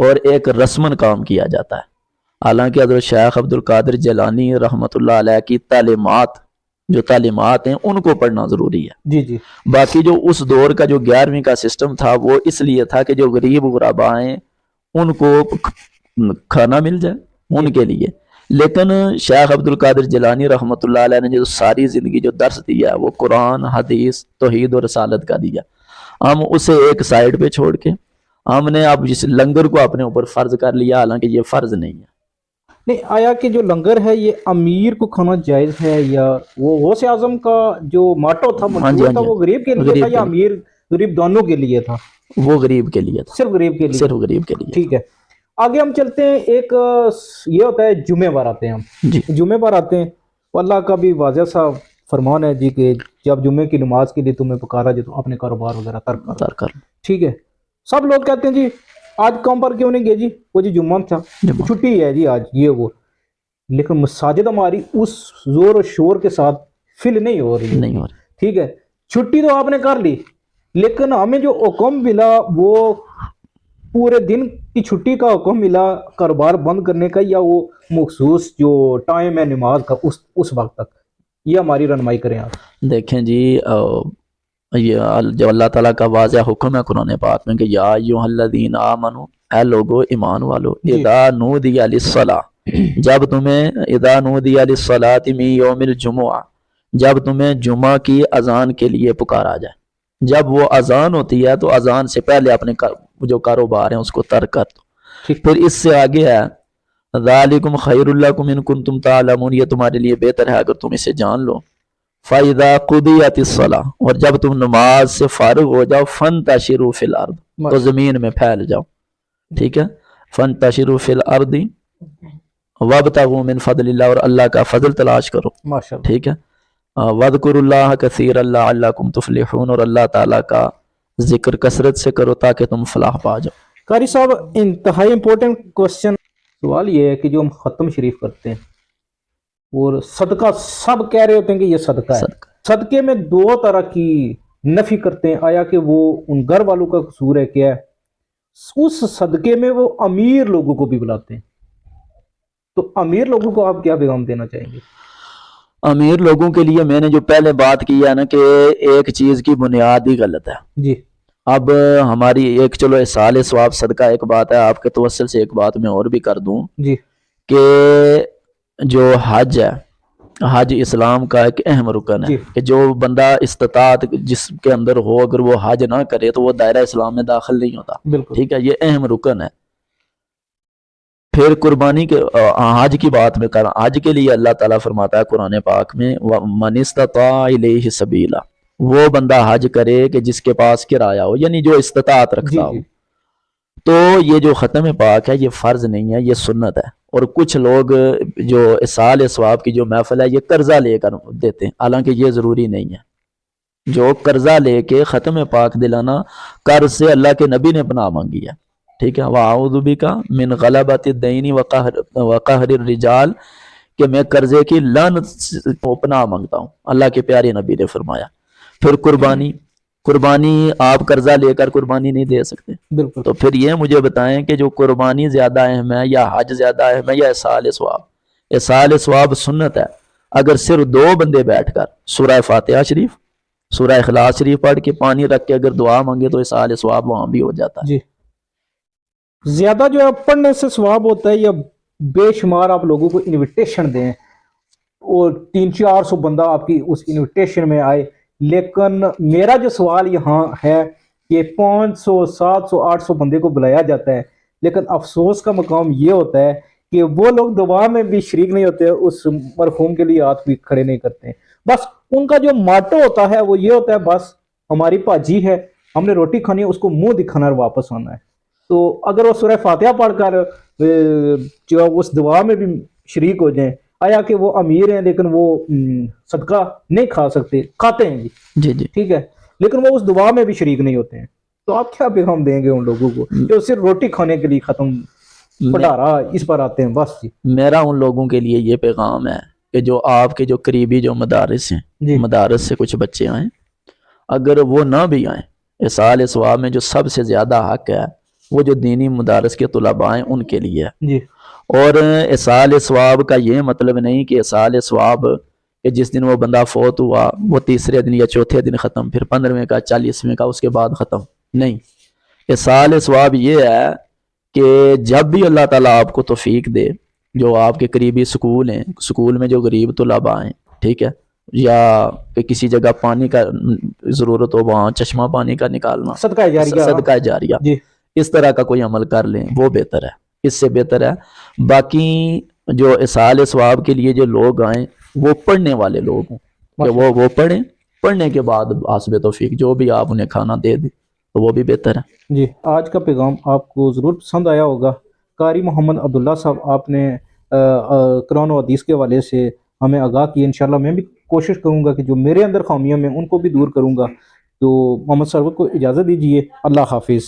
اور ایک رسمن کام کیا جاتا ہے. حالانکہ حضرت شیخ عبد القادر جیلانی رحمۃ اللہ علیہ کی تعلیمات ہیں ان کو پڑھنا ضروری ہے. جی جی. باقی جو اس دور کا جو 11ویں کا سسٹم تھا وہ اس لیے تھا کہ جو غریب غربا ہیں ان کو کھانا مل جائے ان کے لیے. لیکن شیخ عبد القادر جیلانی رحمۃ اللہ علیہ نے جو ساری زندگی جو درس دیا ہے وہ قرآن، حدیث، توحید اور رسالت کا دیا. ہم اسے ایک سائیڈ پہ چھوڑ کے ہم نے اب جس لنگر کو اپنے اوپر فرض کر لیا، حالانکہ یہ فرض نہیں ہے. نہیں، آیا کہ جو لنگر ہے یہ امیر کو کھانا جائز ہے یا وہ غوث اعظم کا جو ماٹو تھا منشور تھا وہ غریب کے لیے تھا یا امیر غریب دونوں کے لیے تھا؟ وہ غریب کے لیے تھا، صرف غریب کے لیے، صرف غریب کے لیے. ٹھیک ہے. آگے ہم چلتے ہیں. ایک یہ ہوتا ہے جمعے پر آتے ہیں ہم. جی جمعے پر آتے ہیں. اللہ کا بھی واضح سا فرمان ہے جی کہ جب جمعے کی نماز کے لیے تمہیں پکارا جائے تو اپنے کاروبار وغیرہ ترک کر. ٹھیک ہے. سب لوگ کہتے ہیں جی آج کام پر کیوں نہیں گئے جی، وہ جی جمعہ تھا، چھٹی ہے جی آج، یہ وہ. لیکن مساجد ہماری اس زور و شور کے ساتھ فل نہیں ہو رہی. ٹھیک ہے. چھٹی تو آپ نے کر لی لیکن ہمیں جو حکم ملا وہ پورے دن کی چھٹی کا حکم ملا کاروبار بند کرنے کا، یا وہ مخصوص جو ٹائم ہے نماز کا اس وقت تک، یہ ہماری رہنمائی کریں آپ. دیکھیں جی یہ جو اللہ تعالیٰ کا واضح حکم ہے قرآن پاک میں کہ یا ایھا الذین آمنو، اے لوگو ایمان والو، اذا نودی للصلاۃ، جب تمہیں اذا نودی للصلاۃ من یوم الجمعہ، جب تمہیں جمعہ کی اذان کے لیے پکارا جائے. جب وہ اذان ہوتی ہے تو اذان سے پہلے اپنے جو کاروبار ہیں اس کو ترک کر دو. پھر اس سے آگے ہے ذالکم خیر لکم ان کنتم تعلمون، یہ تمہارے لیے بہتر ہے اگر تم اسے جان لو. فَإِذَا قُضِيَتِ الصَّلَاةُ، اور جب تم نماز سے فارغ ہو جاؤ، فَانْتَشِرُوا فِي الْأَرْضِ، تو زمین میں پھیل جاؤ. ٹھیک ہے. فَانْتَشِرُوا فِي الْأَرْضِ وَابْتَغُوا مِنْ فَضْلِ اللَّهِ، اور اللہ کا فضل تلاش کرو. ٹھیک ہے. وَاذْكُرُوا اللَّهَ كَثِيرًا لَعَلَّكُمْ تُفْلِحُونَ، اور اللہ تعالیٰ کا ذکر کثرت سے کرو تاکہ تم فلاح پا جاؤ. قاری صاحب انتہائی امپورٹنٹ کوسچن. سوال یہ ہے کہ جو ہم ختم شریف کرتے ہیں اور صدقہ، سب کہہ رہے ہوتے ہیں کہ یہ صدقہ ہے. صدقے میں دو طرح کی نفی کرتے ہیں. آیا کہ وہ ان گھر والوں کا قصور ہے کیا ہے؟ اس صدقے میں وہ امیر لوگوں کو بھی بلاتے ہیں. تو امیر لوگوں کو آپ کیا پیغام دینا چاہیں گے؟ امیر لوگوں کے لیے میں نے جو پہلے بات کی ہے نا کہ ایک چیز کی بنیاد ہی غلط ہے. جی. اب ہماری ایک چلو احسال ثواب صدقہ ایک بات ہے، آپ کے توسل سے ایک بات میں اور بھی کر دوں جی کہ جو حج ہے، حج اسلام کا ایک اہم رکن ہے. کہ جو بندہ استطاعت جس کے اندر ہو اگر وہ حج نہ کرے تو وہ دائرہ اسلام میں داخل نہیں ہوتا. ٹھیک ہے. یہ اہم رکن ہے. پھر قربانی کے حج کی بات میں کریں، حج کے لیے اللہ تعالیٰ فرماتا ہے قرآن پاک میں وَمَنِ اسْتَطَاعَ إِلَيْهِ سَبِيلًا، وہ بندہ حج کرے کہ جس کے پاس کرایہ ہو، یعنی جو استطاعت رکھتا ہو. تو یہ جو ختم پاک ہے یہ فرض نہیں ہے، یہ سنت ہے. اور کچھ لوگ جو احسال ثواب کی جو محفل ہے یہ قرضہ لے کر دیتے ہیں، حالانکہ یہ ضروری نہیں ہے. جو قرضہ لے کے ختم پاک دلانا، قرض سے اللہ کے نبی نے پناہ مانگی ہے. ٹھیک ہے. وَأَعُوذُ بِكَ مِنْ غَلَبَةِ الدَّيْنِ وَقَهْرِ الرِّجَالِ، کہ میں قرضے کی لعنت کو پناہ مانگتا ہوں، اللہ کے پیارے نبی نے فرمایا. پھر قربانی آپ قرضہ لے کر قربانی نہیں دے سکتے. بالکل. تو پھر یہ مجھے بتائیں کہ جو قربانی زیادہ اہم ہے یا حج زیادہ اہم ہے یا احسال ثواب؟ احسال ثواب سنت ہے. اگر صرف دو بندے بیٹھ کر سورہ فاتحہ شریف، سورہ اخلاص شریف پڑھ کے پانی رکھ کے اگر دعا مانگے تو احسال ثواب وہاں بھی ہو جاتا ہے. جی. زیادہ جو ہے پڑھنے سے ثواب ہوتا ہے یا بے شمار آپ لوگوں کو انویٹیشن دیں اور 300-400 بندہ آپ کی اس انویٹیشن میں آئے؟ لیکن میرا جو سوال یہاں ہے کہ 500 700 800 بندے کو بلایا جاتا ہے، لیکن افسوس کا مقام یہ ہوتا ہے کہ وہ لوگ دعا میں بھی شریک نہیں ہوتے، اس مرحوم کے لیے ہاتھ بھی کھڑے نہیں کرتے ہیں. بس ان کا جو ماٹو ہوتا ہے وہ یہ ہوتا ہے بس ہماری پاجی ہے، ہم نے روٹی کھانی ہے، اس کو منہ دکھانا اور واپس آنا ہے. تو اگر وہ سورہ فاتحہ پڑھ کر جو اس دعا میں بھی شریک ہو جائیں، آیا کہ وہ امیر ہیں لیکن وہ صدقہ نہیں کھا سکتے، کھاتے ہیں جی جی ٹھیک ہے، لیکن وہ اس دعا میں بھی شریک نہیں ہوتے ہیں، تو آپ کیا پیغام دیں گے ان لوگوں کو جو صرف روٹی کھانے کے لیے ختم پٹارا اس پر آتے ہیں؟ بس جی میرا ان لوگوں کے لیے یہ پیغام ہے کہ جو آپ کے جو قریبی جو مدارس ہیں، مدارس سے کچھ بچے آئیں، اگر وہ نہ بھی آئیں، احسال ثواب میں جو سب سے زیادہ حق ہے وہ جو دینی مدارس کے طلباء ہیں ان کے لیے ہے۔ جی اور اصال ثواب کا یہ مطلب نہیں کہ اصال ثواب کہ جس دن وہ بندہ فوت ہوا وہ تیسرے دن یا چوتھے دن ختم، پھر 15ویں کا 40ویں کا اس کے بعد ختم، نہیں۔ اصال ثواب یہ ہے کہ جب بھی اللہ تعالیٰ آپ کو توفیق دے، جو آپ کے قریبی سکول ہیں، سکول میں جو غریب طلباء ہیں، ٹھیک ہے، یا کہ کسی جگہ پانی کا ضرورت ہو وہاں چشمہ پانی کا نکالنا، صدقہ جاریہ، صدقہ جاریہ، جی اس طرح کا کوئی عمل کر لیں وہ بہتر ہے، اس سے بہتر ہے۔ باقی جو اصال ثواب کے لیے جو لوگ آئیں وہ پڑھنے والے لوگ ہوں کہ وہ پڑھیں، پڑھنے کے بعد حسب توفیق جو بھی آپ انہیں کھانا دے دیں تو وہ بھی بہتر ہے۔ جی آج کا پیغام آپ کو ضرور پسند آیا ہوگا۔ قاری محمد عبداللہ صاحب آپ نے قرآن و حدیث کے حوالے سے ہمیں آگاہ کی، انشاءاللہ میں بھی کوشش کروں گا کہ جو میرے اندر خامیاں میں ان کو بھی دور کروں گا۔ تو محمد سرور کو اجازت دیجیے، اللہ حافظ۔